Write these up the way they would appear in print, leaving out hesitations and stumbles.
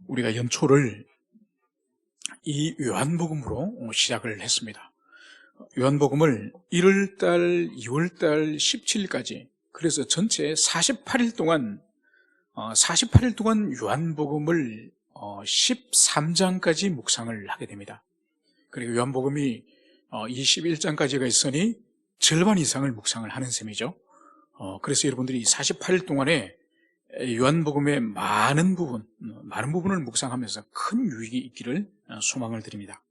우리가 연초를 이 요한복음으로 시작을 했습니다. 요한복음을 1월달, 2월달, 17일까지, 그래서 전체 48일 동안 요한복음을 13장까지 묵상을 하게 됩니다. 그리고 요한복음이 21장까지가 있으니 절반 이상을 묵상을 하는 셈이죠. 그래서 여러분들이 48일 동안에 요한복음의 많은 부분을 묵상하면서 큰 유익이 있기를 소망을 드립니다.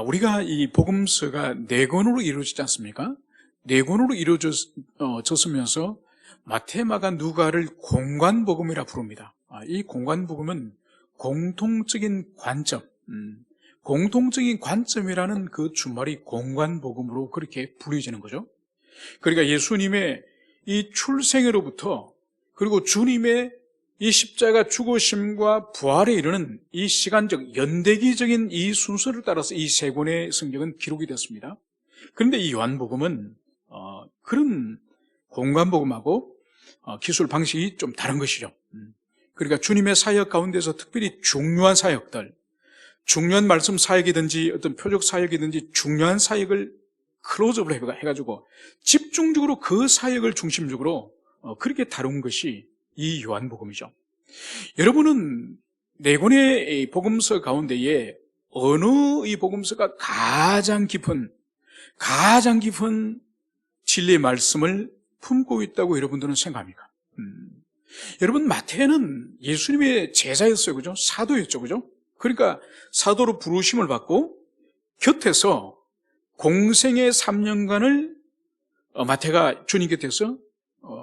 우리가 이 복음서가 4권으로 이루어지지 않습니까? 4권으로 이루어졌으면서 마태, 마가, 누가를 공관복음이라 부릅니다. 이 공관복음은 공통적인 관점이라는 그 주말이 공관복음으로 그렇게 불려지는 거죠. 그러니까 예수님의 이 출생으로부터 그리고 주님의 이 십자가 죽으심과 부활에 이르는 이 시간적 연대기적인 이 순서를 따라서 이 3권의 성경은 기록이 됐습니다. 그런데 이 요한복음은 그런 공관복음하고 기술 방식이 좀 다른 것이죠. 그러니까 주님의 사역 가운데서 특별히 중요한 사역들, 중요한 말씀 사역이든지 어떤 표적 사역이든지 중요한 사역을 클로즈업을 해가지고 집중적으로 그 사역을 중심적으로 그렇게 다룬 것이 이 요한복음이죠. 여러분은 4권의 복음서 가운데에 어느 이 복음서가 가장 깊은 진리의 말씀을 품고 있다고 여러분들은 생각합니까? 여러분, 마태는 예수님의 제자였어요. 그죠? 사도였죠. 그죠? 그러니까 사도로 부르심을 받고 곁에서 공생의 3년간을 마태가 주님 곁에서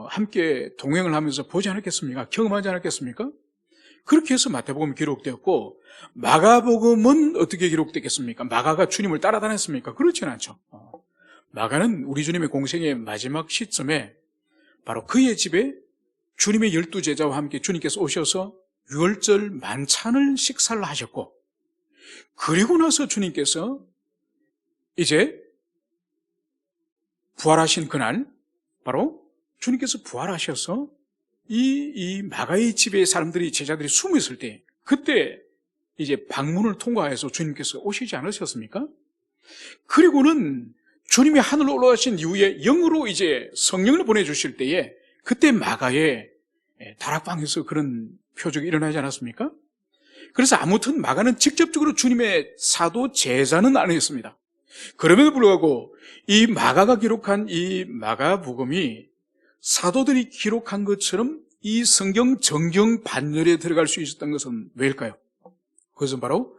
함께 동행을 하면서 보지 않았겠습니까? 경험하지 않았겠습니까? 그렇게 해서 마태복음이 기록되었고, 마가복음은 어떻게 기록되겠습니까? 마가가 주님을 따라다녔습니까? 그렇지는 않죠. 마가는 우리 주님의 공생의 마지막 시점에 바로 그의 집에 주님의 12제자와 함께 주님께서 오셔서 유월절 만찬을 식사를 하셨고, 그리고 나서 주님께서 이제 부활하신 그날, 바로 주님께서 부활하셔서 이 마가의 집에 사람들이, 제자들이 숨어 있을 때, 그때 이제 방문을 통과해서 주님께서 오시지 않으셨습니까? 그리고는 주님이 하늘로 올라가신 이후에 영으로 이제 성령을 보내주실 때에 그때 마가의 다락방에서 그런 표적이 일어나지 않았습니까? 그래서 아무튼 마가는 직접적으로 주님의 사도 제자는 아니었습니다. 그럼에도 불구하고 이 마가가 기록한 이 마가복음이 사도들이 기록한 것처럼 이 성경 정경 반열에 들어갈 수 있었던 것은 왜일까요? 그것은 바로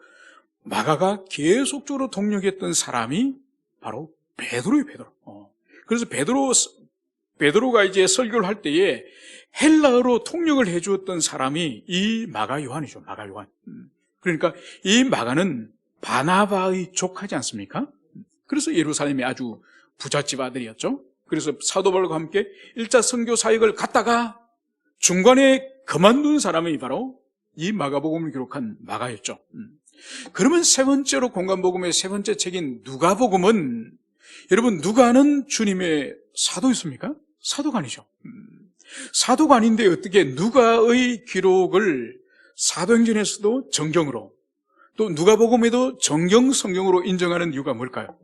마가가 계속적으로 동력했던 사람이 바로 베드로예요. 그래서 베드로가 이제 설교를 할 때에 헬라어로 통역을 해주었던 사람이 이 마가 요한이죠. 마가 요한. 그러니까 이 마가는 바나바의 조카지 않습니까? 그래서 예루살렘의 아주 부잣집 아들이었죠. 그래서 사도 바울과 함께 1차 선교 사역을 갔다가 중간에 그만둔 사람이 바로 이 마가복음을 기록한 마가였죠. 그러면 세 번째로 공관복음의 세 번째 책인 누가복음은, 여러분, 누가는 주님의 사도였습니까? 사도가 아니죠. 사도가 아닌데 어떻게 누가의 기록을 사도행전에서도 정경으로, 또 누가복음에도 정경 성경으로 인정하는 이유가 뭘까요?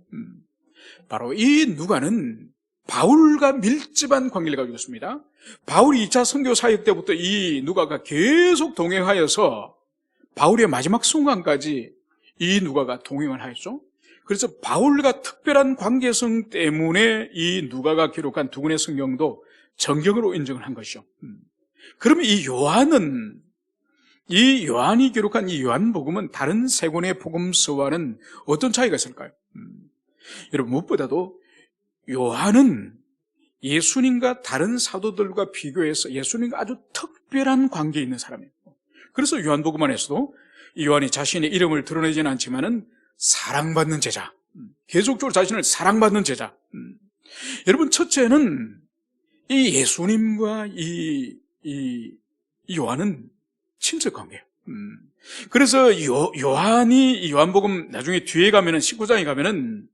바로 이 누가는 바울과 밀접한 관계를 가지고 있습니다. 바울이 2차 선교 사역 때부터 이 누가가 계속 동행하여서 바울의 마지막 순간까지 이 누가가 동행을 하였죠. 그래서 바울과 특별한 관계성 때문에 이 누가가 기록한 2권의 성경도 정경으로 인정을 한 것이죠. 그러면 이 요한이 기록한 이 요한복음은 다른 3권의 복음서와는 어떤 차이가 있을까요? 여러분, 무엇보다도 요한은 예수님과 다른 사도들과 비교해서 예수님과 아주 특별한 관계에 있는 사람이에요. 그래서 요한복음 안에서도 이 요한이 자신의 이름을 드러내지는 않지만은 사랑받는 제자, 계속적으로 자신을 사랑받는 제자. 여러분, 첫째는 이 예수님과 이 요한은 친척 관계예요. 그래서 요한이 이 요한복음 나중에 뒤에 가면은 19장에 가면은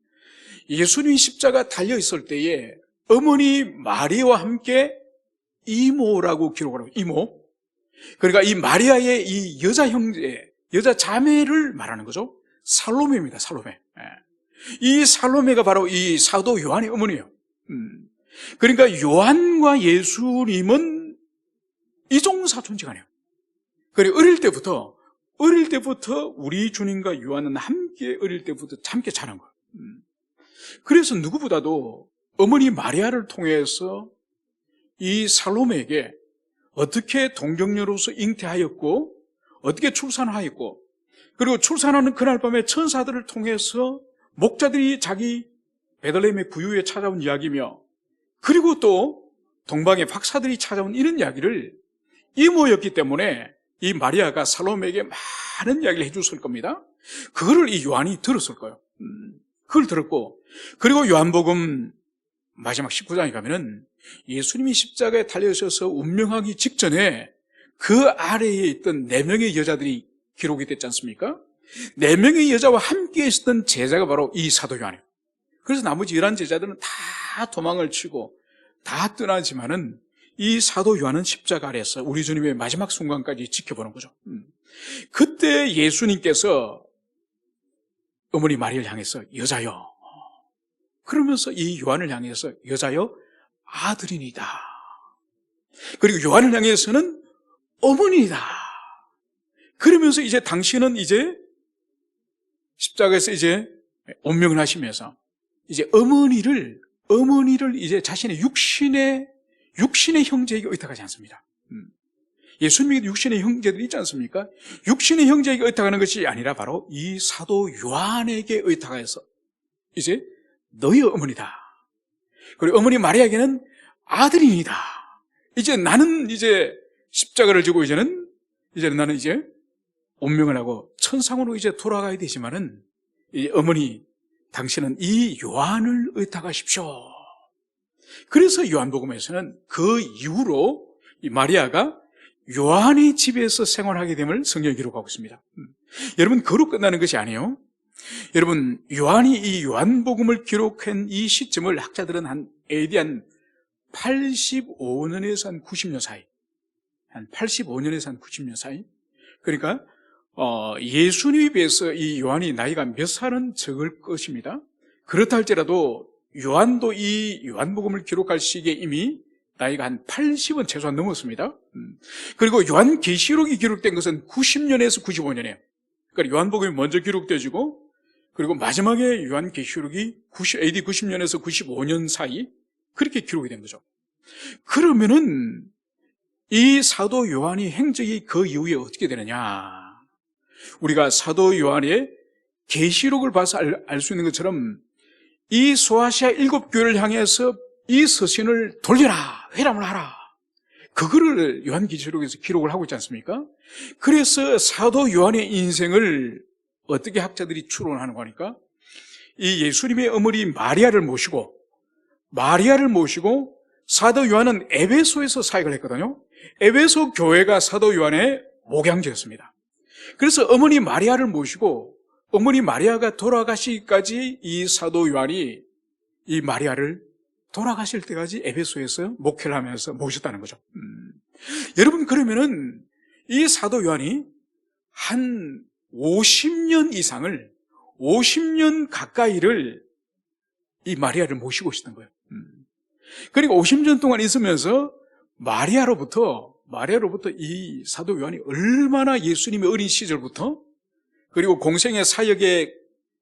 예수님이 십자가 달려 있을 때에 어머니 마리아와 함께 이모라고 기록을 하고, 이모. 그러니까 이 마리아의 이 여자 형제, 여자 자매를 말하는 거죠. 살로메입니다. 살로메. 이 살로메가 바로 이 사도 요한의 어머니예요. 그러니까 요한과 예수님은 이종사 존재가 아니에요. 그리고 어릴 때부터 우리 주님과 요한은 함께 어릴 때부터 함께 자란 거예요. 그래서 누구보다도 어머니 마리아를 통해서 이 살로메에게 어떻게 동정녀로서 잉태하였고 어떻게 출산하였고 그리고 출산하는 그날 밤에 천사들을 통해서 목자들이 자기 베들레헴의 구유에 찾아온 이야기며 그리고 또 동방의 박사들이 찾아온 이런 이야기를 이모였기 때문에 이 마리아가 살로메에게 많은 이야기를 해줬을 겁니다. 그거를 이 요한이 들었을 거예요. 그걸 들었고 그리고 요한복음 마지막 19장에 가면은 예수님이 십자가에 달려오셔서 운명하기 직전에 그 아래에 있던 4명의 여자들이 기록이 됐지 않습니까? 4명의 여자와 함께 있었던 제자가 바로 이 사도 요한이에요. 그래서 나머지 11 제자들은 다 도망을 치고 다 떠나지만은 이 사도 요한은 십자가 아래에서 우리 주님의 마지막 순간까지 지켜보는 거죠. 그때 예수님께서 어머니 마리아를 향해서 여자여 그러면서 이 요한을 향해서 여자여 아들이니다. 그리고 요한을 향해서는 어머니다. 그러면서 이제 당신은 이제 십자가에서 이제 운명을 하시면서 이제 어머니를 이제 자신의 육신의 형제에게 의탁하지 않습니다. 예수님에게 육신의 형제들이 있지 않습니까? 육신의 형제에게 의탁하는 것이 아니라 바로 이 사도 요한에게 의탁하여서 이제 너희 어머니다. 그리고 어머니 마리아에게는 아들입니다. 이제 나는 이제 십자가를 지고 이제는 나는 이제 운명을 하고 천상으로 이제 돌아가야 되지만은 이 어머니 당신은 이 요한을 의탁하십시오. 그래서 요한복음에서는 그 이후로 이 마리아가 요한의 집에서 생활하게 됨을 성경에 기록하고 있습니다. 여러분 그로 끝나는 것이 아니에요. 여러분 요한이 이 요한복음을 기록한 이 시점을 학자들은 한 AD 한 85년에서 한 90년 사이, 한 85년에서 한 90년 사이. 그러니까 예수님에 비해서 이 요한이 나이가 몇 살은 적을 것입니다. 그렇다 할지라도 요한도 이 요한복음을 기록할 시기에 이미 나이가 한 80은 최소한 넘었습니다. 그리고 요한계시록이 기록된 것은 90년에서 95년이에요. 그러니까 요한복음이 먼저 기록되어지고 그리고 마지막에 요한계시록이 AD 90년에서 95년 사이 그렇게 기록이 된 거죠. 그러면은 이 사도 요한의 행적이 그 이후에 어떻게 되느냐? 우리가 사도 요한의 계시록을 봐서 알 수 있는 것처럼 이 소아시아 7교회를 향해서 이 서신을 돌려라, 회람을 하라. 그거를 요한계시록에서 기록을 하고 있지 않습니까? 그래서 사도 요한의 인생을 어떻게 학자들이 추론하는 거니까 이 예수님의 어머니 마리아를 모시고 사도 요한은 에베소에서 사역을 했거든요. 에베소 교회가 사도 요한의 목양지였습니다. 그래서 어머니 마리아를 모시고 어머니 마리아가 돌아가시기까지 이 사도 요한이 이 마리아를 돌아가실 때까지 에베소에서 목회를 하면서 모셨다는 거죠. 여러분 그러면은 이 사도 요한이 한 50년 이상을 50년 가까이를 이 마리아를 모시고 있었던 거예요. 그러니까 50년 동안 있으면서 마리아로부터 이 사도 요한이 얼마나 예수님의 어린 시절부터 그리고 공생의 사역에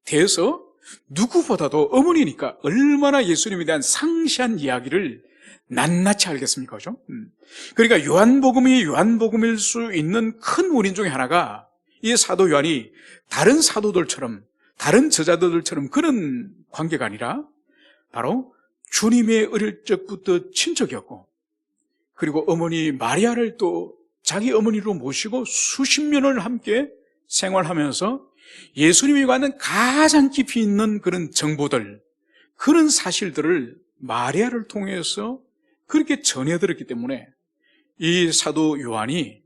대해서 누구보다도 어머니니까 얼마나 예수님에 대한 상세한 이야기를 낱낱이 알겠습니까? 그죠? 그러니까 요한복음이 요한복음일 수 있는 큰 원인 중에 하나가 이 사도 요한이 다른 사도들처럼 다른 저자들처럼 그런 관계가 아니라 바로 주님의 어릴 적부터 친척이었고 그리고 어머니 마리아를 또 자기 어머니로 모시고 수십 년을 함께 생활하면서 예수님이 갖는 가장 깊이 있는 그런 정보들, 그런 사실들을 마리아를 통해서 그렇게 전해들었기 때문에 이 사도 요한이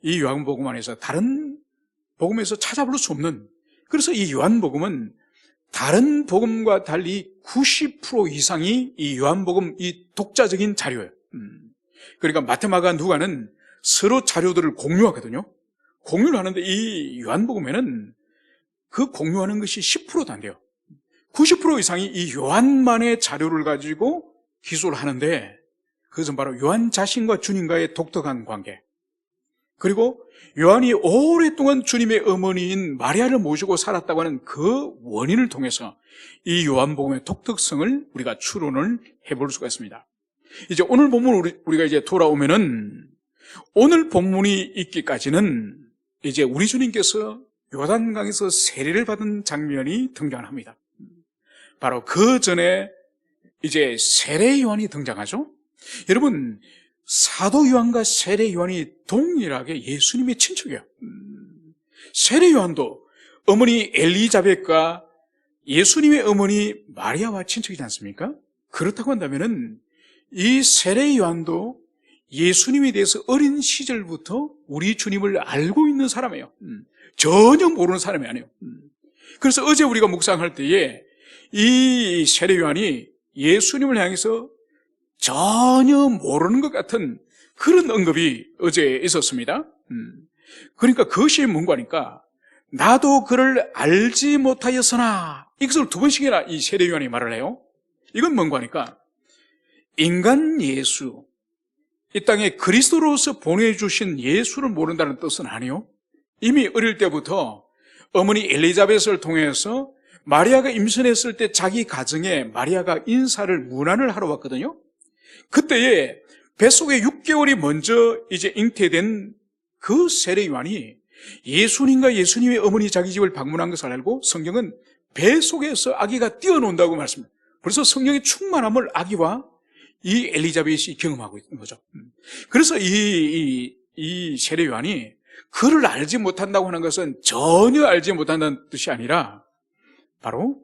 이 요한복음 안에서 다른 복음에서 찾아볼 수 없는, 그래서 이 요한복음은 다른 복음과 달리 90% 이상이 이 요한복음 이 독자적인 자료예요. 그러니까 마태, 마가, 누가는 서로 자료들을 공유하거든요. 공유를 하는데 이 요한복음에는 그 공유하는 것이 10%도 안 돼요. 90% 이상이 이 요한만의 자료를 가지고 기술을 하는데, 그것은 바로 요한 자신과 주님과의 독특한 관계, 그리고 요한이 오랫동안 주님의 어머니인 마리아를 모시고 살았다고 하는 그 원인을 통해서 이 요한복음의 독특성을 우리가 추론을 해볼 수가 있습니다. 이제 오늘 본문 우리가 이제 돌아오면은, 오늘 본문이 있기까지는 이제 우리 주님께서 요단강에서 세례를 받은 장면이 등장합니다. 바로 그 전에 이제 세례 요한이 등장하죠. 여러분, 사도 요한과 세례 요한이 동일하게 예수님의 친척이에요. 세례 요한도 어머니 엘리자벳과 예수님의 어머니 마리아와 친척이지 않습니까? 그렇다고 한다면은 이 세례 요한도 예수님에 대해서 어린 시절부터 우리 주님을 알고 있는 사람이에요. 전혀 모르는 사람이 아니에요. 그래서 어제 우리가 묵상할 때에 이 세례 요한이 예수님을 향해서 전혀 모르는 것 같은 그런 언급이 어제 있었습니다. 그러니까 그것이 뭔가 하니까, 나도 그를 알지 못하였으나, 이것을 두 번씩이나 이 세례 요한이 말을 해요. 이건 뭔가 하니까, 인간 예수, 이 땅에 그리스도로서 보내주신 예수를 모른다는 뜻은 아니요. 이미 어릴 때부터 어머니 엘리자벳을 통해서 마리아가 임신했을 때 자기 가정에 마리아가 인사를 문안을 하러 왔거든요. 그때에 뱃속에 6개월이 먼저 이제 잉태된 그 세례 요한이 예수님과 예수님의 어머니 자기 집을 방문한 것을 알고 성경은 뱃속에서 아기가 뛰어논다고 말씀합니다. 그래서 성령의 충만함을 아기와 이 엘리자벳이 경험하고 있는 거죠. 그래서 이 세례 요한이 그를 알지 못한다고 하는 것은 전혀 알지 못한다는 뜻이 아니라, 바로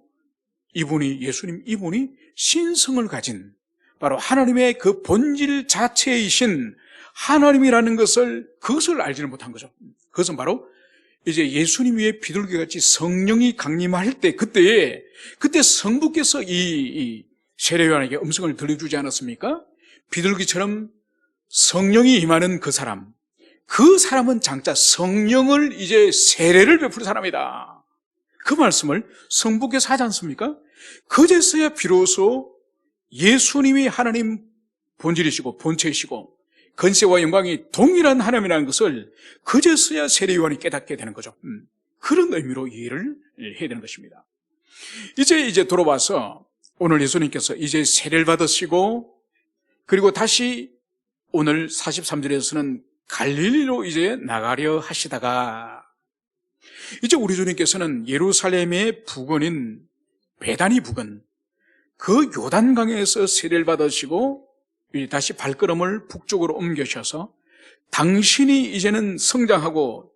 예수님 이분이 신성을 가진, 바로 하나님의 그 본질 자체이신 하나님이라는 그것을 알지는 못한 거죠. 그것은 바로 이제 예수님 위에 비둘기같이 성령이 강림할 때, 그때 성부께서 이 세례 요한에게 음성을 들려주지 않았습니까? 비둘기처럼 성령이 임하는 그 사람은 장차 성령을 이제 세례를 베푸는 사람이다. 그 말씀을 성부께서 하지 않습니까? 그제서야 비로소 예수님이 하나님 본질이시고 본체이시고 건세와 영광이 동일한 하나님이라는 것을 그제서야 세례 요한이 깨닫게 되는 거죠. 그런 의미로 이해를 해야 되는 것입니다. 이제 돌아와서 오늘 예수님께서 이제 세례를 받으시고, 그리고 다시 오늘 43절에서는 갈릴리로 이제 나가려 하시다가, 이제 우리 주님께서는 예루살렘의 부근인 베다니 부근, 그 요단강에서 세례를 받으시고 다시 발걸음을 북쪽으로 옮겨셔서 당신이 이제는 성장하고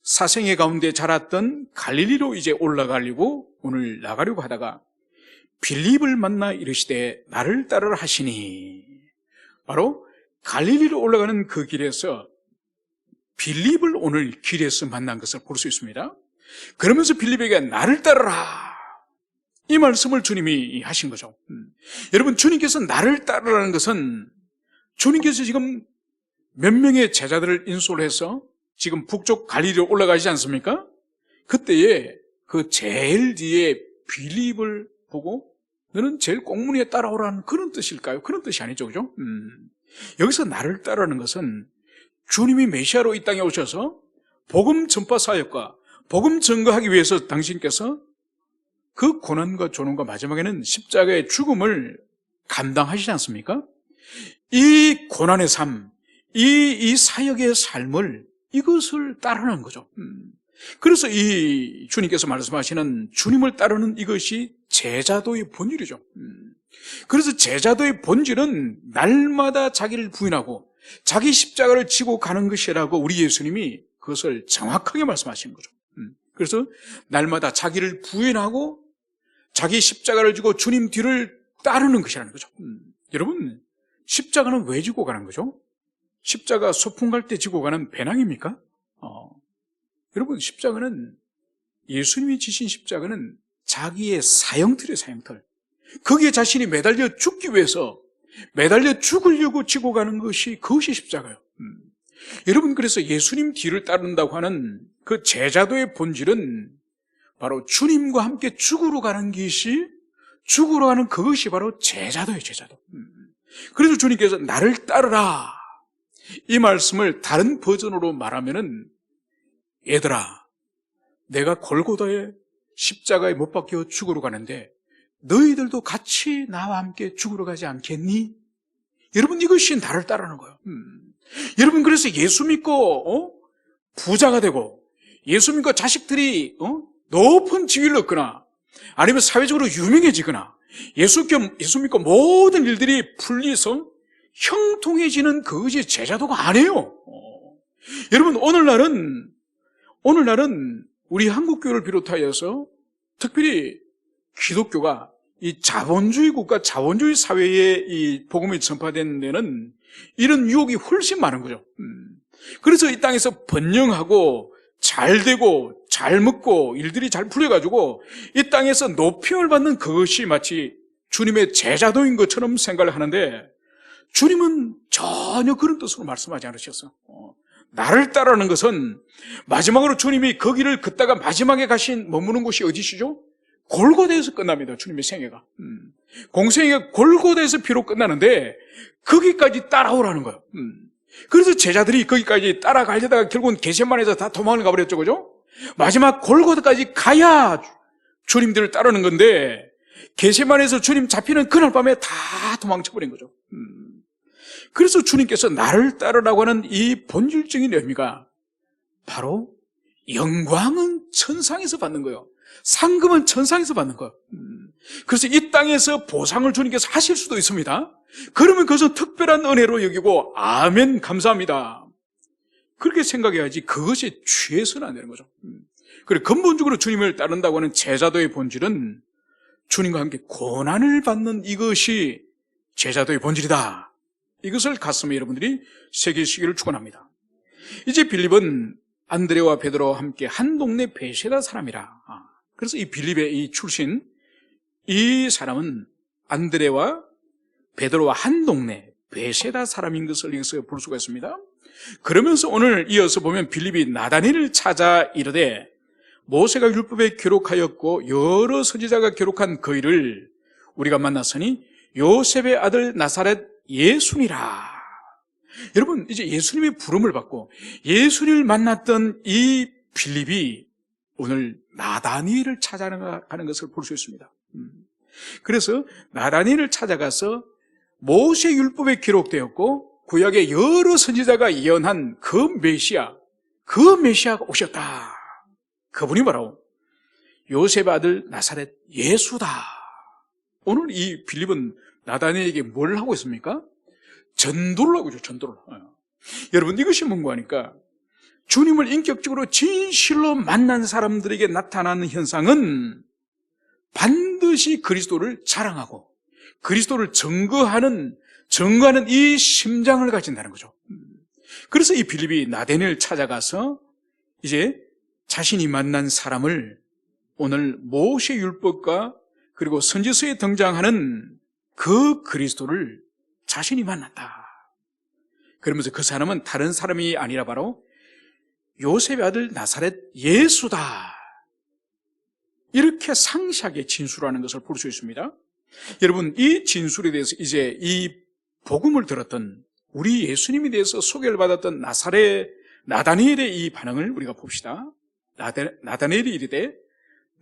사생의 가운데 자랐던 갈릴리로 이제 올라가려고 오늘 나가려고 하다가 빌립을 만나 이르시되 나를 따르라 하시니, 바로 갈릴리로 올라가는 그 길에서 빌립을 오늘 길에서 만난 것을 볼 수 있습니다. 그러면서 빌립에게 나를 따르라, 이 말씀을 주님이 하신 거죠. 여러분, 주님께서 나를 따르라는 것은, 주님께서 지금 몇 명의 제자들을 인솔 해서 지금 북쪽 갈릴리로 올라가시지 않습니까? 그때에 그 제일 뒤에 빌립을 보고 너는 제일 꽁무니에 따라오라는 그런 뜻일까요? 그런 뜻이 아니죠, 그죠? 여기서 나를 따르라는 것은 주님이 메시아로 이 땅에 오셔서 복음 전파 사역과 복음 전거하기 위해서 당신께서 그 고난과 조난과 마지막에는 십자가의 죽음을 감당하시지 않습니까? 이 고난의 삶, 이 사역의 삶을, 이것을 따르는 거죠. 그래서 이 주님께서 말씀하시는 주님을 따르는 이것이 제자도의 본질이죠. 그래서 제자도의 본질은 날마다 자기를 부인하고 자기 십자가를 지고 가는 것이라고 우리 예수님이 그것을 정확하게 말씀하시는 거죠. 그래서 날마다 자기를 부인하고 자기 십자가를 지고 주님 뒤를 따르는 것이라는 거죠. 여러분, 십자가는 왜 지고 가는 거죠? 십자가 소풍 갈 때 지고 가는 배낭입니까? 여러분, 십자가는, 예수님이 지신 십자가는 자기의 사형틀이에요, 사형틀. 거기에 자신이 매달려 죽기 위해서, 매달려 죽으려고 지고 가는 것이, 그것이 십자가예요. 여러분, 그래서 예수님 뒤를 따른다고 하는 그 제자도의 본질은 바로 주님과 함께 죽으러 가는 그것이 바로 제자도예요, 제자도. 그래서 주님께서 나를 따르라, 이 말씀을 다른 버전으로 말하면은, 얘들아, 내가 골고다의 십자가에 못 박혀 죽으러 가는데 너희들도 같이 나와 함께 죽으러 가지 않겠니? 여러분, 이것이 나를 따르는 거예요. 여러분, 그래서 예수 믿고 부자가 되고, 예수 믿고 자식들이 높은 지위를 얻거나, 아니면 사회적으로 유명해지거나, 예수 믿고 모든 일들이 풀리서 형통해지는 그것이 제자도가 아니에요. 여러분, 오늘날은 우리 한국교회를 비롯하여서 특별히 기독교가 이 자본주의 국가, 자본주의 사회에 이 복음이 전파된 데는 이런 유혹이 훨씬 많은 거죠. 그래서 이 땅에서 번영하고 잘 되고 잘 먹고 일들이 잘 풀려가지고 이 땅에서 높임을 받는 그것이 마치 주님의 제자도인 것처럼 생각을 하는데, 주님은 전혀 그런 뜻으로 말씀하지 않으셨어. 나를 따르는 것은 마지막으로 주님이 거기를 걷다가 마지막에 머무는 곳이 어디시죠? 골고다에서 끝납니다. 주님의 생애가. 공생애가 골고다에서 비록 끝나는데 거기까지 따라오라는 거예요. 그래서 제자들이 거기까지 따라가려다가 결국은 겟세마네에서 다 도망을 가버렸죠, 그죠? 마지막 골고다까지 가야 주님들을 따르는 건데, 겟세마네에서 주님 잡히는 그날 밤에 다 도망쳐버린 거죠. 그래서 주님께서 나를 따르라고 하는 이 본질적인 의미가 바로 영광은 천상에서 받는 거예요. 상금은 천상에서 받는 거예요. 그래서 이 땅에서 보상을 주님께서 하실 수도 있습니다. 그러면 그것은 특별한 은혜로 여기고, 아멘, 감사합니다, 그렇게 생각해야지 그것이 취해서는 안 되는 거죠. 그리고 근본적으로 주님을 따른다고 하는 제자도의 본질은 주님과 함께 고난을 받는 이것이 제자도의 본질이다, 이것을 가슴에 여러분들이 새기시기를 축원합니다. 이제 빌립은 안드레와 베드로와 함께 한 동네 베세다 사람이라. 그래서 이 빌립의 이 출신, 이 사람은 안드레와 베드로와 한 동네 베세다 사람인 것을 여기서 볼 수가 있습니다. 그러면서 오늘 이어서 보면 빌립이 나다니엘을 찾아 이르되, 모세가 율법에 기록하였고 여러 선지자가 기록한 그 일을 우리가 만났으니 요셉의 아들 나사렛 예수니라. 여러분, 이제 예수님의 부름을 받고 예수님을 만났던 이 빌립이 오늘 나다니엘을 찾아가는 것을 볼 수 있습니다. 그래서 나다니엘을 찾아가서 모세 율법에 기록되었고 구약의 여러 선지자가 예언한 그 메시아가 오셨다. 그분이 바로 요셉의 아들 나사렛 예수다. 오늘 이 빌립은 나다니엘에게 뭘 하고 있습니까? 전도를 하고 있죠, 전도를. 여러분, 이것이 뭔가 하니까 주님을 인격적으로 진실로 만난 사람들에게 나타나는 현상은 반드시 그리스도를 자랑하고 그리스도를 증거하는 이 심장을 가진다는 거죠. 그래서 이 빌립이 나다니엘을 찾아가서 이제 자신이 만난 사람을 오늘 모세 율법과 그리고 선지서에 등장하는 그 그리스도를 자신이 만났다. 그러면서 그 사람은 다른 사람이 아니라 바로 요셉의 아들 나사렛 예수다. 이렇게 상세하게 진술하는 것을 볼 수 있습니다. 여러분, 이 진술에 대해서 이제 이 복음을 들었던 우리 예수님에 대해서 소개를 받았던 나다니엘의 이 반응을 우리가 봅시다. 나다니엘이 이르되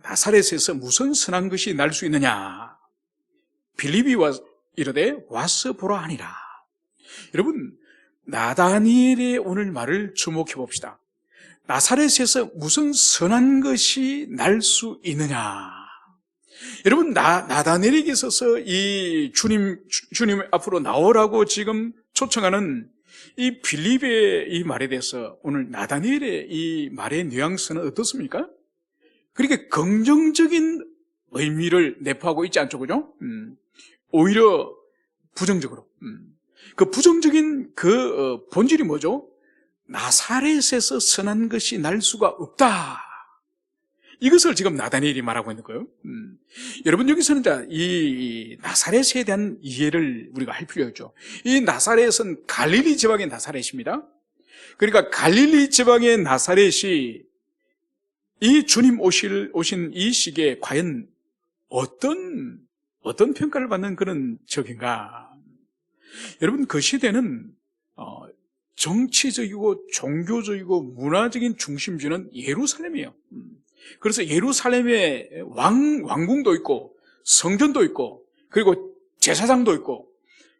나사렛에서 무슨 선한 것이 날 수 있느냐. 빌립이 이르되 와서 보라 하니라. 여러분, 나다니엘의 오늘 말을 주목해 봅시다. 나사렛에서 무슨 선한 것이 날 수 있느냐. 여러분, 나다니엘에게 있어서 이 주님 앞으로 나오라고 지금 초청하는 이 빌립의 이 말에 대해서 오늘 나다니엘의 이 말의 뉘앙스는 어떻습니까? 그렇게 긍정적인 의미를 내포하고 있지 않죠, 그죠? 오히려 부정적으로. 그 부정적인 본질이 뭐죠? 나사렛에서 선한 것이 날 수가 없다. 이것을 지금 나다니엘이 말하고 있는 거예요. 여러분, 여기서는 이 나사렛에 대한 이해를 우리가 할 필요가 있죠. 이 나사렛은 갈릴리 지방의 나사렛입니다. 그러니까 갈릴리 지방의 나사렛이 이 주님 오신 이 시기에 과연 어떤 평가를 받는 그런 적인가? 여러분, 그 시대는 정치적이고 종교적이고 문화적인 중심지는 예루살렘이에요. 그래서 예루살렘에 왕궁도 있고 성전도 있고 그리고 제사장도 있고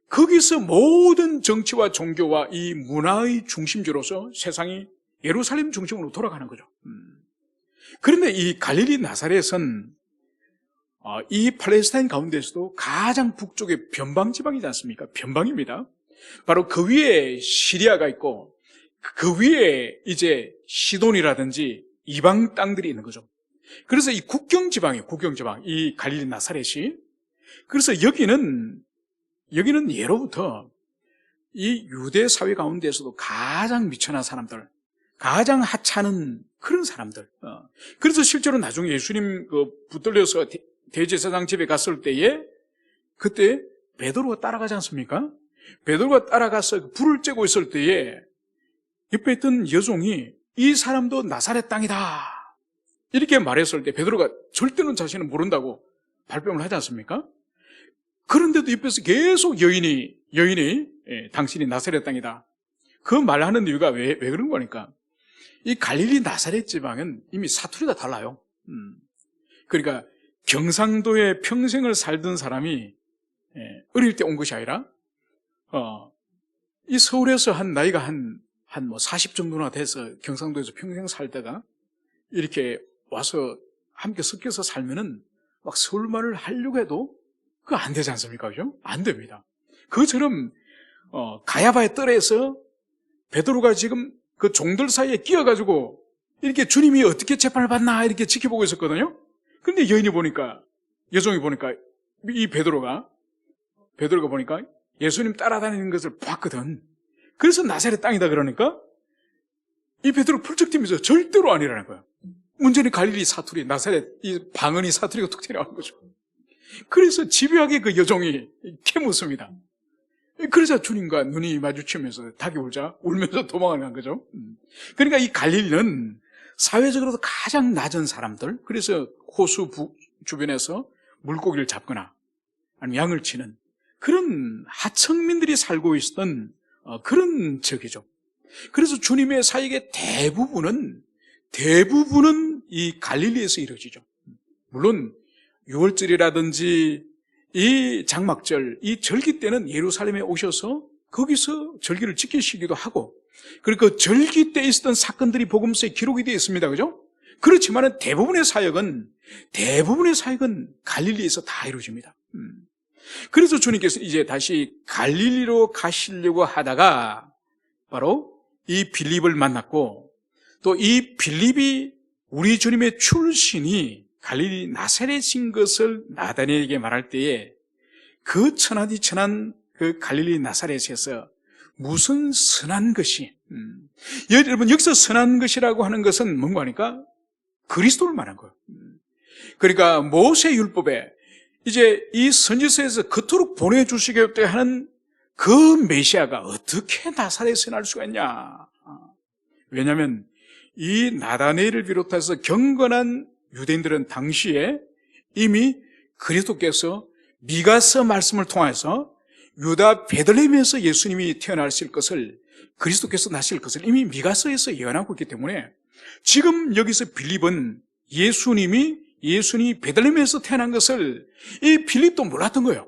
거기서 모든 정치와 종교와 이 문화의 중심지로서 세상이 예루살렘 중심으로 돌아가는 거죠. 그런데 이 갈릴리 나사렛은 이 팔레스타인 가운데서도 가장 북쪽의 변방지방이지 않습니까? 변방입니다. 바로 그 위에 시리아가 있고 그 위에 이제 시돈이라든지 이방 땅들이 있는 거죠. 그래서 이 국경지방이에요. 국경지방, 이 갈릴리 나사렛이. 그래서 여기는 예로부터 이 유대 사회 가운데서도 가장 미천한 사람들, 가장 하찮은 그런 사람들. 그래서 실제로 나중에 예수님 붙들려서 대제사장 집에 갔을 때에 그때 베드로가 따라가지 않습니까? 베드로가 따라가서 불을 쬐고 있을 때에 옆에 있던 여종이 이 사람도 나사렛 땅이다 이렇게 말했을 때 베드로가 절대는 자신은 모른다고 발뺌을 하지 않습니까? 그런데도 옆에서 계속 여인이 당신이 나사렛 땅이다 그 말하는 이유가 왜 그런 거니까 이 갈릴리 나사렛 지방은 이미 사투리가 달라요. 그러니까 경상도에 평생을 살던 사람이 어릴 때 온 것이 아니라 이 서울에서 나이가 한 40 정도나 돼서 경상도에서 평생 살다가 이렇게 와서 함께 섞여서 살면은 막 서울말을 하려고 해도 그거 안 되지 않습니까? 그죠? 안 됩니다. 그처럼 가야바의 뜰에서 베드로가 지금 그 종들 사이에 끼어가지고 이렇게 주님이 어떻게 재판을 받나 이렇게 지켜보고 있었거든요. 그런데 여종이 보니까 이 베드로가 보니까 예수님 따라다니는 것을 봤거든. 그래서 나사렛 땅이다 그러니까 이 베드로 펄쩍 뛰면서 절대로 아니라는 거야. 문제는 갈릴리 사투리, 나사렛 이 방언이 사투리가 툭 튀어나오는 거죠. 그래서 집요하게 그 여종이 캐묻습니다. 그러자 주님과 눈이 마주치면서 닭이 울면서 도망을 간 거죠. 그러니까 이 갈릴리는 사회적으로도 가장 낮은 사람들, 그래서 호수 주변에서 물고기를 잡거나 아니면 양을 치는 그런 하층민들이 살고 있었던 그런 지역이죠. 그래서 주님의 사역의 대부분은 이 갈릴리에서 이루어지죠. 물론 6월절이라든지 이 장막절, 이 절기 때는 예루살렘에 오셔서 거기서 절기를 지키시기도 하고, 그리고 그 절기 때 있었던 사건들이 복음서에 기록이 되어 있습니다. 그죠? 그렇지만 대부분의 사역은 갈릴리에서 다 이루어집니다. 그래서 주님께서 이제 다시 갈릴리로 가시려고 하다가 바로 이 빌립을 만났고, 또 이 빌립이 우리 주님의 출신이 갈릴리 나사렛인 것을 나다니엘에게 말할 때에 그 천하디천한 그 갈릴리 나사렛에서 무슨 선한 것이, 여러분 여기서 선한 것이라고 하는 것은 뭔가 하니까 그리스도를 말한 거예요. 그러니까 모세율법에 이제 이 선지서에서 그토록 보내주시겠다 하는 그 메시아가 어떻게 나사렛에 날 수가 있냐. 왜냐하면 이 나다니엘을 비롯해서 경건한 유대인들은 당시에 이미 그리스도께서 미가서 말씀을 통해서 유다 베들레헴에서 예수님이 태어나실 것을, 그리스도께서 나실 것을 이미 미가서에서 예언하고 있기 때문에 지금 여기서 빌립은 예수님이 베들레헴에서 태어난 것을 이 빌립도 몰랐던 거예요.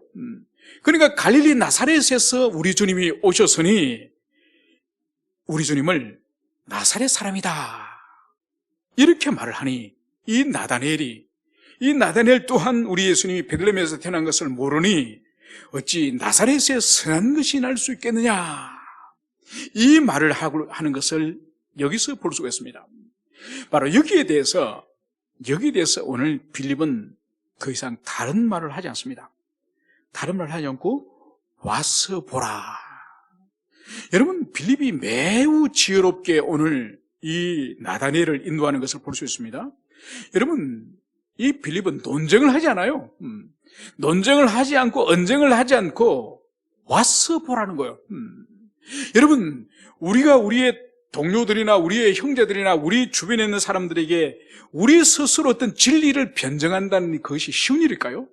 그러니까 갈릴리 나사렛에서 우리 주님이 오셨으니 우리 주님을 나사렛 사람이다 이렇게 말을 하니 이 나다니엘 또한 우리 예수님이 베들레헴에서 태어난 것을 모르니 어찌 나사렛에 선한 것이 날 수 있겠느냐, 이 말을 하는 것을 여기서 볼 수가 있습니다. 바로 여기에 대해서 오늘 빌립은 더 이상 다른 말을 하지 않습니다. 다른 말을 하지 않고 와서 보라. 여러분, 빌립이 매우 지혜롭게 오늘 이 나다니엘을 인도하는 것을 볼 수 있습니다. 여러분, 이 빌립은 논쟁을 하지 않아요. 논쟁을 하지 않고 언쟁을 하지 않고 와서 보라는 거예요. 여러분, 우리가 우리의 동료들이나 우리의 형제들이나 우리 주변에 있는 사람들에게 우리 스스로 어떤 진리를 변증한다는 것이 쉬운 일일까요?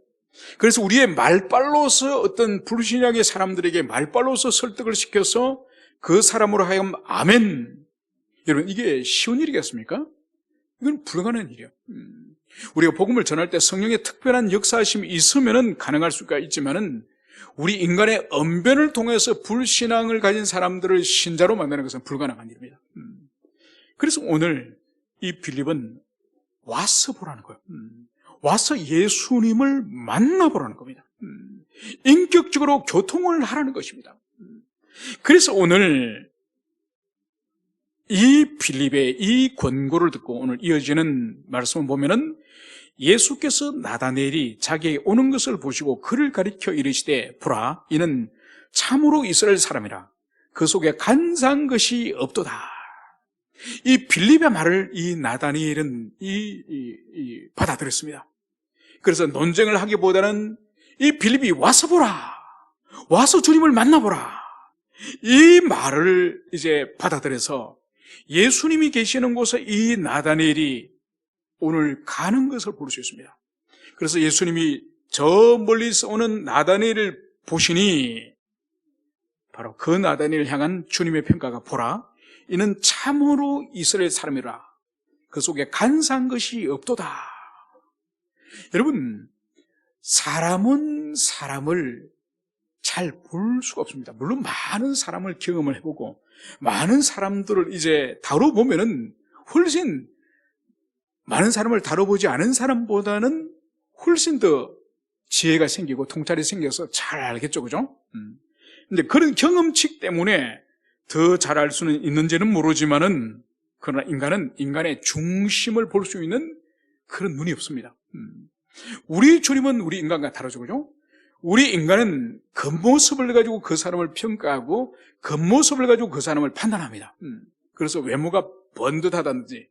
그래서 우리의 말빨로서 어떤 불신앙의 사람들에게 말빨로서 설득을 시켜서 그 사람으로 하여금 아멘. 여러분, 이게 쉬운 일이겠습니까? 이건 불가능한 일이에요. 우리가 복음을 전할 때 성령의 특별한 역사하심이 있으면 가능할 수가 있지만은 우리 인간의 언변을 통해서 불신앙을 가진 사람들을 신자로 만드는 것은 불가능한 일입니다. 그래서 오늘 이 빌립은 와서 보라는 거예요. 와서 예수님을 만나보라는 겁니다. 인격적으로 교통을 하라는 것입니다. 그래서 오늘 이 빌립의 이 권고를 듣고 오늘 이어지는 말씀을 보면은 예수께서 나다나엘이 자기에게 오는 것을 보시고 그를 가리켜 이르시되 보라 이는 참으로 이스라엘 사람이라 그 속에 간사한 것이 없도다. 이 빌립의 말을 이 나다나엘은 받아들였습니다. 그래서 논쟁을 하기보다는 이 빌립이 와서 보라, 와서 주님을 만나보라, 이 말을 이제 받아들여서 예수님이 계시는 곳에 이 나다나엘이 오늘 가는 것을 볼 수 있습니다. 그래서 예수님이 저 멀리서 오는 나다나엘을 보시니 바로 그 나다나엘을 향한 주님의 평가가 보라 이는 참으로 이스라엘 사람이라 그 속에 간사한 것이 없도다. 여러분, 사람은 사람을 잘 볼 수가 없습니다. 물론 많은 사람을 경험을 해보고 많은 사람들을 이제 다뤄보면은 훨씬 많은 사람을 다뤄보지 않은 사람보다는 훨씬 더 지혜가 생기고 통찰이 생겨서 잘 알겠죠, 그죠? 근데 그런 경험치 때문에 더 잘 알 수는 있는지는 모르지만은 그러나 인간은 인간의 중심을 볼 수 있는 그런 눈이 없습니다. 우리 주님은 우리 인간과 다르죠, 그죠? 우리 인간은 겉모습을 가지고 그 사람을 평가하고 겉모습을 가지고 그 사람을 판단합니다. 그래서 외모가 번듯하다든지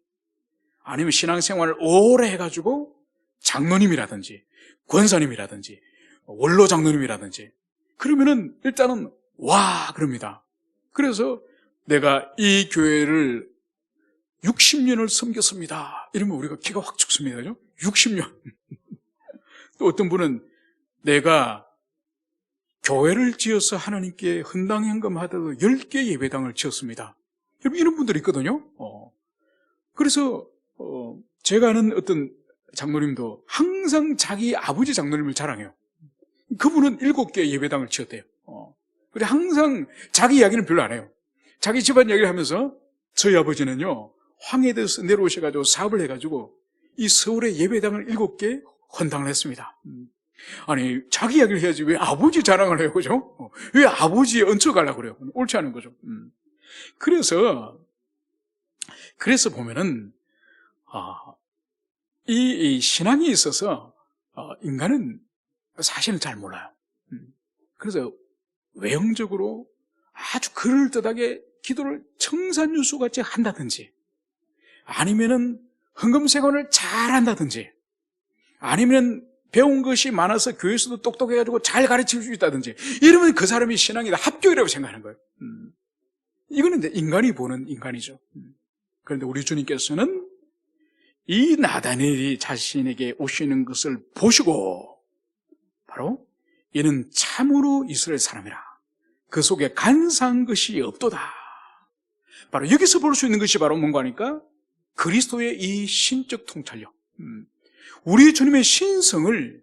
아니면 신앙생활을 오래 해가지고 장로님이라든지 권사님이라든지 원로 장로님이라든지 그러면은 일단은 와 그럽니다. 그래서 내가 이 교회를 60년을 섬겼습니다. 이러면 우리가 기가 확 죽습니다. 그죠? 60년. 또 어떤 분은 내가 교회를 지어서 하나님께 헌당현금하다도 10개 예배당을 지었습니다. 여러분 이런 분들이 있거든요. 그래서 제가 아는 어떤 장로님도 항상 자기 아버지 장로님을 자랑해요. 그분은 7개 예배당을 지었대요. 그래 항상 자기 이야기는 별로 안 해요. 자기 집안 이야기를 하면서 저희 아버지는요 황해도에서 내려오셔가지고 사업을 해가지고 이 서울에 예배당을 7개 헌당을 했습니다. 아니 자기 이야기를 해야지 왜 아버지 자랑을 해요, 그죠? 왜 아버지에 얹혀가려고 그래요? 옳지 않은 거죠. 그래서 보면은 이 신앙이 있어서 인간은 사실은 잘 몰라요. 그래서 외형적으로 아주 그럴듯하게 기도를 청산유수같이 한다든지 아니면은 헌금생활을 잘한다든지 아니면 배운 것이 많아서 교회에서도 똑똑해가지고 잘 가르칠 수 있다든지 이러면 그 사람이 신앙이다 합격이라고 생각하는 거예요. 이거는 이제 인간이 보는 인간이죠. 그런데 우리 주님께서는 이 나다나엘이 자신에게 오시는 것을 보시고 바로 이는 참으로 이스라엘 사람이라 그 속에 간사한 것이 없도다. 바로 여기서 볼 수 있는 것이 바로 뭔가 하니까 그리스도의 이 신적 통찰력, 우리 주님의 신성을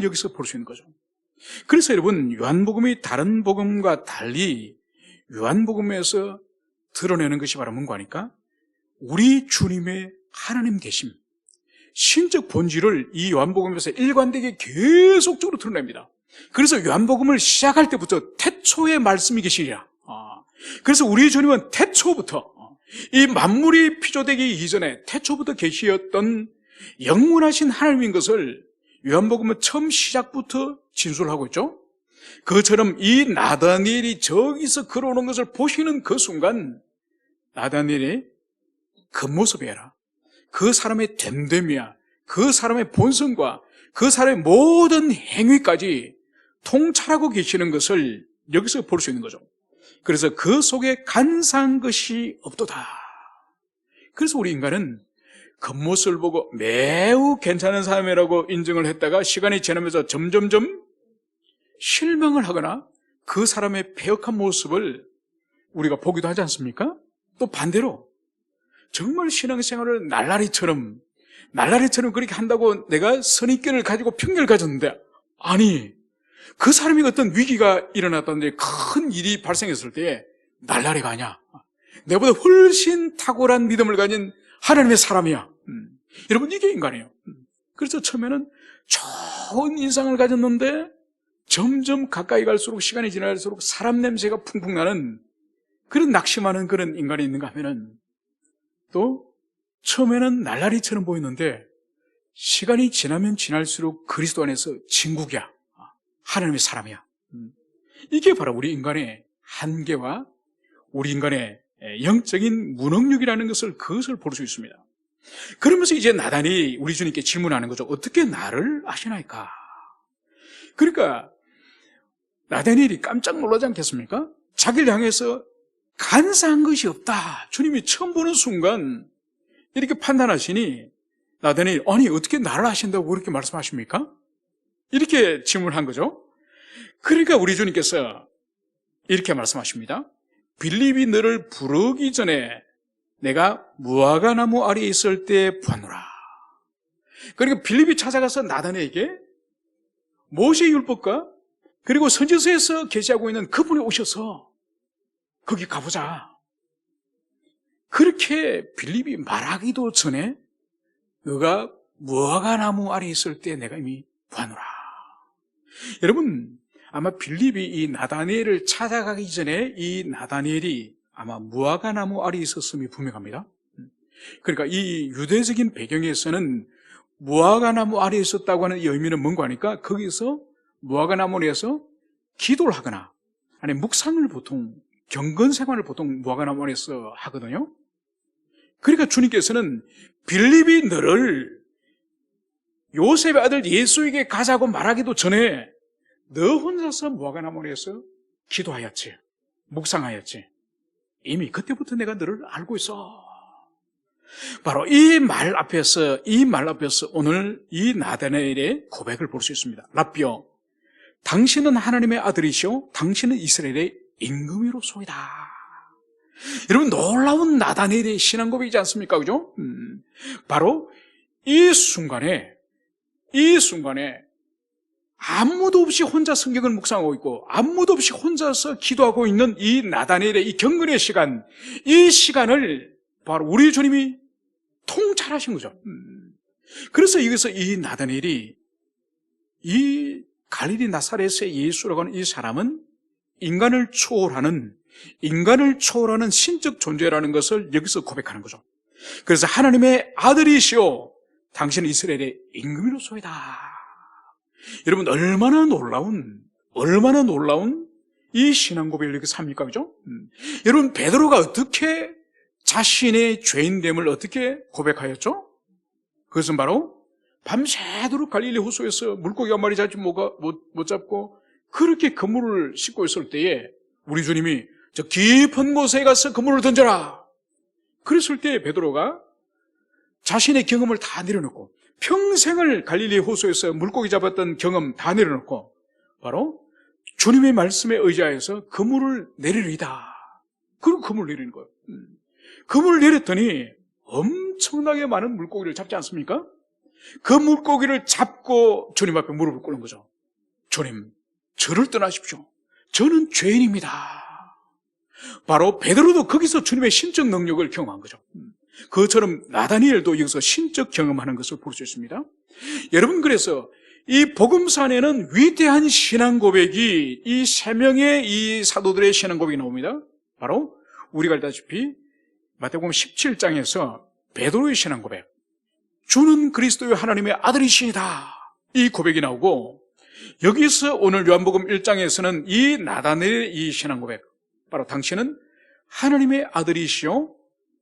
여기서 볼 수 있는 거죠. 그래서 여러분 요한복음이 다른 복음과 달리 요한복음에서 드러내는 것이 바로 뭔가 하니까 우리 주님의 하나님 계심, 신적 본질을 이 요한복음에서 일관되게 계속적으로 드러냅니다. 그래서 요한복음을 시작할 때부터 태초에 말씀이 계시리라. 그래서 우리 주님은 태초부터 이 만물이 피조되기 이전에 태초부터 계시었던 영원하신 하나님인 것을 요한복음은 처음 시작부터 진술하고 있죠. 그처럼 이 나다나엘이 저기서 걸어오는 것을 보시는 그 순간 나다나엘의 겉모습이라 그 사람의 됨됨이야 그 사람의 본성과 그 사람의 모든 행위까지 통찰하고 계시는 것을 여기서 볼 수 있는 거죠. 그래서 그 속에 간사한 것이 없도다. 그래서 우리 인간은 겉모습을 보고 매우 괜찮은 사람이라고 인정을 했다가 시간이 지나면서 점점점 실망을 하거나 그 사람의 패역한 모습을 우리가 보기도 하지 않습니까? 또 반대로 정말 신앙생활을 날라리처럼 그렇게 한다고 내가 선입견을 가지고 편견을 가졌는데, 아니 그 사람이 어떤 위기가 일어났다는데 큰 일이 발생했을 때 날라리가 아니야. 내보다 훨씬 탁월한 믿음을 가진 하나님의 사람이야. 여러분, 이게 인간이에요. 그래서 처음에는 좋은 인상을 가졌는데 점점 가까이 갈수록, 시간이 지날수록 사람 냄새가 풍풍 나는 그런 낙심하는 그런 인간이 있는가 하면은, 또 처음에는 날라리처럼 보였는데 시간이 지나면 지날수록 그리스도 안에서 진국이야. 하나님의 사람이야. 이게 바로 우리 인간의 한계와 우리 인간의 영적인 무능력이라는 그것을 볼 수 있습니다. 그러면서 이제 나단이 우리 주님께 질문하는 거죠. 어떻게 나를 아시나이까? 그러니까 나다니엘이 깜짝 놀라지 않겠습니까? 자기를 향해서 간사한 것이 없다. 주님이 처음 보는 순간 이렇게 판단하시니 나다니엘, 아니 어떻게 나를 아신다고 그렇게 말씀하십니까? 이렇게 질문한 거죠. 그러니까 우리 주님께서 이렇게 말씀하십니다. 빌립이 너를 부르기 전에 내가 무화과나무 아래에 있을 때 보노라. 그러니까 빌립이 찾아가서 나단에게 모세의 율법과 그리고 선지서에서 계시하고 있는 그분이 오셔서 거기 가보자. 그렇게 빌립이 말하기도 전에 너가 무화과나무 아래에 있을 때 내가 이미 보노라. 여러분, 아마 빌립이 이 나다니엘을 찾아가기 전에 이 나다니엘이 아마 무화과나무 아래에 있었음이 분명합니다. 그러니까 이 유대적인 배경에서는 무화과나무 아래에 있었다고 하는 이 의미는 뭔가 하니까 거기서 무화과나무에서 기도를 하거나 아니면 묵상을 보통, 경건 생활을 보통 무화과나무 아래에서 하거든요. 그러니까 주님께서는 빌립이 너를 요셉의 아들 예수에게 가자고 말하기도 전에 너 혼자서 무화과나무 아래에서 기도하였지, 묵상하였지. 이미 그때부터 내가 너를 알고 있어. 바로 이 말 앞에서 오늘 이 나다나엘의 고백을 볼 수 있습니다. 라비여, 당신은 하나님의 아들이시오, 당신은 이스라엘의 임금이로소이다. 여러분, 놀라운 나다나엘의 신앙 고백이지 않습니까? 그죠? 바로 이 순간에 아무도 없이 혼자 성경을 묵상하고 있고 아무도 없이 혼자서 기도하고 있는 이 나다니엘의 이 경건의 시간, 이 시간을 바로 우리 주님이 통찰하신 거죠. 그래서 여기서 이 나다니엘이 이 갈릴리 나사렛의 예수라고 하는 이 사람은 인간을 초월하는 신적 존재라는 것을 여기서 고백하는 거죠. 그래서 하나님의 아들이시오, 당신은 이스라엘의 임금이로소이다. 여러분, 얼마나 놀라운 이 신앙 고백을 이렇게 삽니까? 그죠? 여러분, 베드로가 어떻게 자신의 죄인됨을 어떻게 고백하였죠? 그것은 바로 밤새도록 갈릴리 호수에서 물고기 한 마리 잡지 못 잡고 그렇게 그물을 씻고 있을 때에 우리 주님이 저 깊은 곳에 가서 그물을 던져라. 그랬을 때 베드로가 자신의 경험을 다 내려놓고 평생을 갈릴리 호수에서 물고기 잡았던 경험 다 내려놓고 바로 주님의 말씀에 의지하여서 그물을 내리리다. 그리고 그물을 내리는 거예요. 그물을 내렸더니 엄청나게 많은 물고기를 잡지 않습니까? 그 물고기를 잡고 주님 앞에 무릎을 꿇는 거죠. 주님, 저를 떠나십시오. 저는 죄인입니다. 바로 베드로도 거기서 주님의 신적 능력을 경험한 거죠. 그것처럼 나다니엘도 여기서 신적 경험하는 것을 볼 수 있습니다. 여러분, 그래서 이 복음서 안에는 위대한 신앙 고백이 이 세 명의 이 사도들의 신앙 고백이 나옵니다. 바로 우리가 알다시피 마태복음 17장에서 베드로의 신앙 고백, 주는 그리스도의 하나님의 아들이시니다, 이 고백이 나오고, 여기서 오늘 요한복음 1장에서는 이 나다니엘의 이 신앙 고백, 바로 당신은 하나님의 아들이시오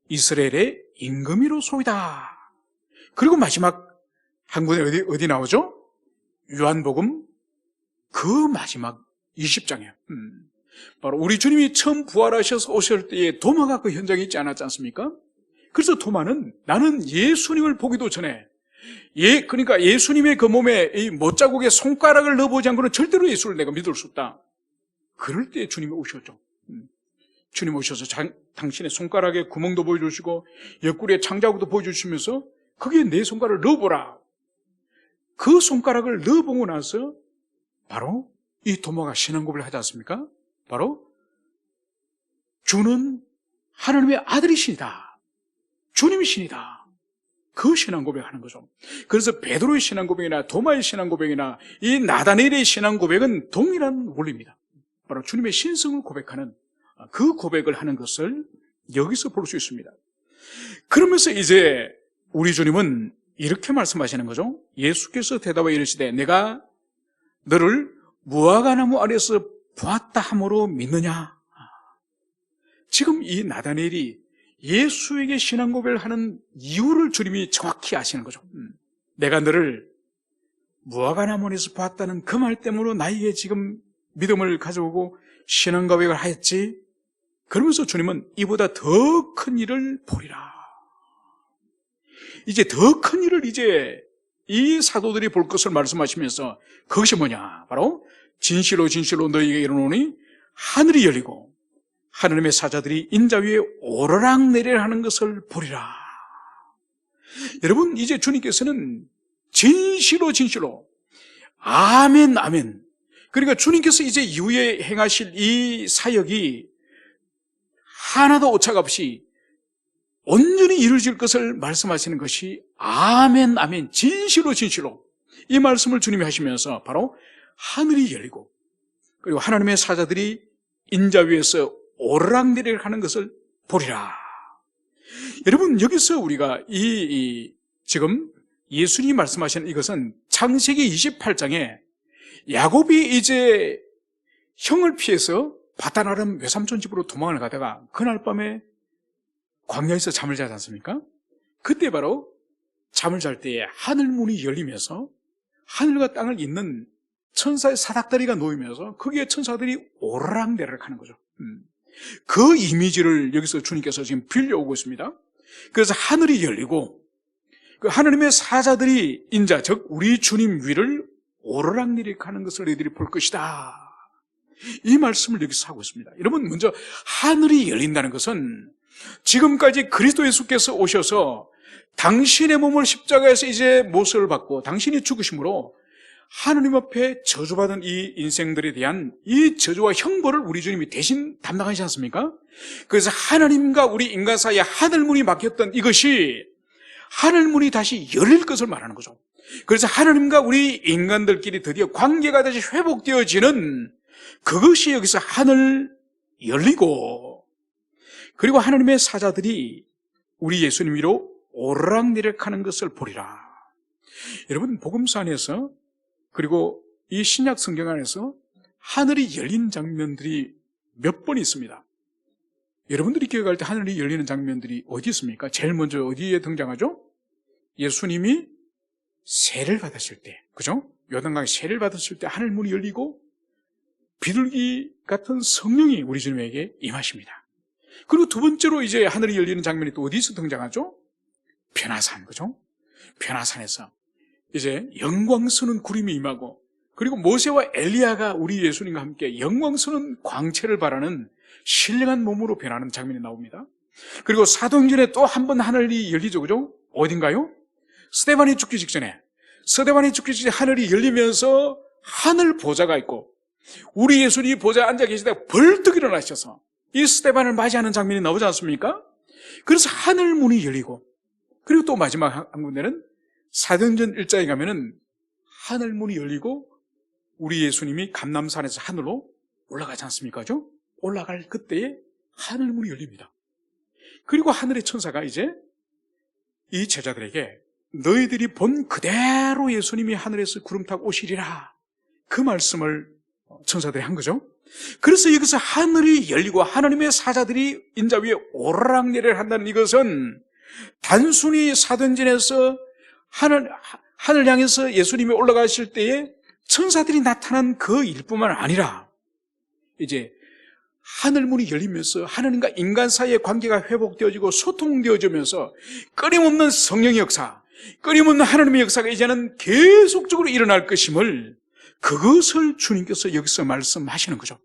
이스라엘의 임금이로소이다. 그리고 마지막 한 군데 어디 나오죠? 요한복음 그 마지막 20장이에요. 바로 우리 주님이 처음 부활하셔서 오실 때에 도마가 그 현장에 있지 않았지 않습니까? 그래서 도마는 나는 예수님을 보기도 전에 그러니까 예수님의 그 몸에 이 못자국에 손가락을 넣어보지 않고는 절대로 예수를 내가 믿을 수 없다. 그럴 때 주님이 오셨죠. 주님 오셔서 당신의 손가락에 구멍도 보여주시고 옆구리에 창자국도 보여주시면서 거기에 내 손가락을 넣어보라. 그 손가락을 넣어보고 나서 바로 이 도마가 신앙고백을 하지 않습니까? 바로 주는 하나님의 아들이시다. 주님이시니다. 그 신앙고백하는 거죠. 그래서 베드로의 신앙고백이나 도마의 신앙고백이나 이 나다넬의 신앙고백은 동일한 원리입니다. 바로 주님의 신성을 고백하는 그 고백을 하는 것을 여기서 볼 수 있습니다. 그러면서 이제 우리 주님은 이렇게 말씀하시는 거죠. 예수께서 대답하여 이르시되 내가 너를 무화과나무 아래에서 보았다 함으로 믿느냐. 지금 이 나다넬이 예수에게 신앙고백을 하는 이유를 주님이 정확히 아시는 거죠. 내가 너를 무화과나무에서 보았다는 그 말 때문에 나에게 지금 믿음을 가져오고 신앙고백을 하였지. 그러면서 주님은 이보다 더 큰 일을 보리라. 이제 더 큰 일을 이제 이 사도들이 볼 것을 말씀하시면서 그것이 뭐냐? 바로 진실로 진실로 너희에게 이르노니 하늘이 열리고 하나님의 사자들이 인자 위에 오르락내리락 하는 것을 보리라. 여러분, 이제 주님께서는 진실로 진실로 아멘 아멘. 그러니까 주님께서 이제 이후에 행하실 이 사역이 하나도 오차가 없이 온전히 이루어질 것을 말씀하시는 것이 아멘 아멘, 진실로 진실로 이 말씀을 주님이 하시면서 바로 하늘이 열리고 그리고 하나님의 사자들이 인자 위에서 오르락내리락 하는 것을 보리라. 여러분, 여기서 우리가 지금 예수님이 말씀하시는 이것은 창세기 28장에 야곱이 이제 형을 피해서 바다나름 외삼촌 집으로 도망을 가다가 그날 밤에 광야에서 잠을 자지 않습니까? 그때 바로 잠을 잘 때에 하늘문이 열리면서 하늘과 땅을 잇는 천사의 사닥다리가 놓이면서 거기에 천사들이 오르락내리락 하는 거죠. 그 이미지를 여기서 주님께서 지금 빌려오고 있습니다. 그래서 하늘이 열리고 그 하나님의 사자들이 인자, 즉 우리 주님 위를 오르락내리락 하는 것을 너희들이 볼 것이다. 이 말씀을 여기서 하고 있습니다. 여러분, 먼저 하늘이 열린다는 것은 지금까지 그리스도 예수께서 오셔서 당신의 몸을 십자가에서 이제 모습을 받고 당신이 죽으심으로 하나님 앞에 저주받은 이 인생들에 대한 이 저주와 형벌을 우리 주님이 대신 담당하지 않습니까? 그래서 하나님과 우리 인간 사이에 하늘문이 막혔던 이것이 하늘문이 다시 열릴 것을 말하는 거죠. 그래서 하나님과 우리 인간들끼리 드디어 관계가 다시 회복되어지는 그것이 여기서 하늘 열리고 그리고 하나님의 사자들이 우리 예수님 위로 오르락내리락 하는 것을 보리라. 여러분, 복음서 안에서 그리고 이 신약 성경 안에서 하늘이 열린 장면들이 몇 번 있습니다. 여러분들이 기억할 때 하늘이 열리는 장면들이 어디 있습니까? 제일 먼저 어디에 등장하죠? 예수님이 세를 받으실 때, 그죠? 요단강에 세를 받으실 때 하늘문이 열리고 비둘기 같은 성령이 우리 주님에게 임하십니다. 그리고 두 번째로 이제 하늘이 열리는 장면이 또 어디서 등장하죠? 변화산, 그죠? 변화산에서 이제 영광스러운 구름이 임하고 그리고 모세와 엘리야가 우리 예수님과 함께 영광스러운 광채를 발하는 신령한 몸으로 변하는 장면이 나옵니다. 그리고 사도행전에 또 한 번 하늘이 열리죠, 그죠? 어딘가요? 스데반이 죽기 직전에 하늘이 열리면서 하늘 보좌가 있고 우리 예수님이 보좌에 앉아 계시다가 벌떡 일어나셔서 이 스데반을 맞이하는 장면이 나오지 않습니까? 그래서 하늘문이 열리고 그리고 또 마지막 한 군데는 사도행전 1장에 가면은 하늘문이 열리고 우리 예수님이 감람산에서 하늘로 올라가지 않습니까? 그죠? 올라갈 그때에 하늘문이 열립니다. 그리고 하늘의 천사가 이제 이 제자들에게 너희들이 본 그대로 예수님이 하늘에서 구름 타고 오시리라, 그 말씀을 천사들이 한 거죠. 그래서 여기서 하늘이 열리고 하나님의 사자들이 인자 위에 오르락내리락 한다는 이것은 단순히 사도행전에서 하늘 향해서 예수님이 올라가실 때에 천사들이 나타난 그 일뿐만 아니라 이제 하늘문이 열리면서 하나님과 인간 사이의 관계가 회복되어지고 소통되어지면서 끊임없는 성령의 역사, 끊임없는 하나님의 역사가 이제는 계속적으로 일어날 것임을, 그것을 주님께서 여기서 말씀하시는 거죠.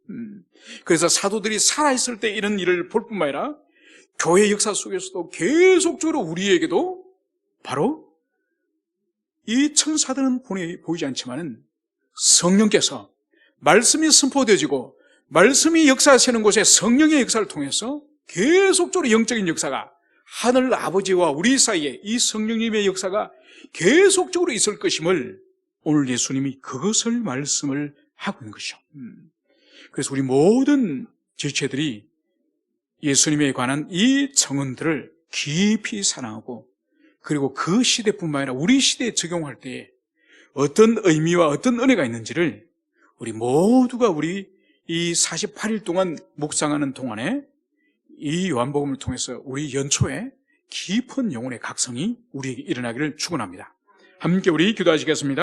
그래서 사도들이 살아있을 때 이런 일을 볼 뿐만 아니라 교회 역사 속에서도 계속적으로 우리에게도 바로 이 천사들은 보이지 않지만은 성령께서 말씀이 선포되어지고 말씀이 역사하시는 곳에 성령의 역사를 통해서 계속적으로 영적인 역사가, 하늘 아버지와 우리 사이에 이 성령님의 역사가 계속적으로 있을 것임을 오늘 예수님이 그것을 말씀을 하고 있는 것이죠. 그래서 우리 모든 지체들이 예수님에 관한 이 정언들을 깊이 사랑하고, 그리고 그 시대뿐만 아니라 우리 시대에 적용할 때에 어떤 의미와 어떤 은혜가 있는지를 우리 모두가 우리 이 48일 동안 묵상하는 동안에 이 요한복음을 통해서 우리 연초에 깊은 영혼의 각성이 우리에게 일어나기를 축원합니다. 함께 우리 기도하시겠습니다.